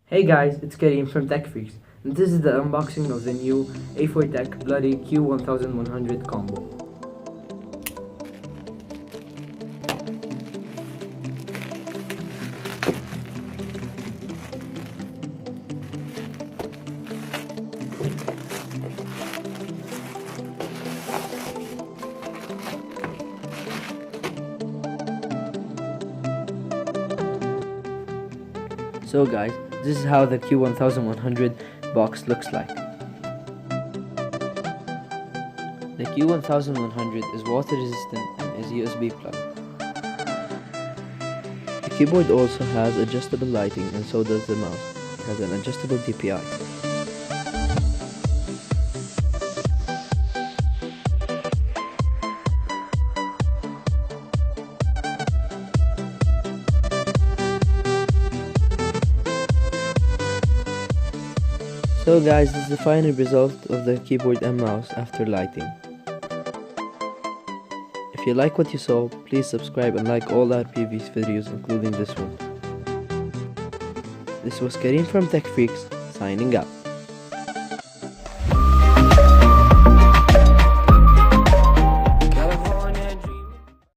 Hey guys, it's Kareem from TechFreaks, and this is the unboxing of the new A4Tech Bloody Q1100 combo. So guys, this is how the Q1100 box looks like. The Q1100 is water resistant and is USB plug. The keyboard also has adjustable lighting, and so does the mouse. It has an adjustable DPI. So guys, this is the final result of the keyboard and mouse after lighting. If you like what you saw, please subscribe and like all our previous videos, including this one. This was Kareem from TechFreaks, signing out.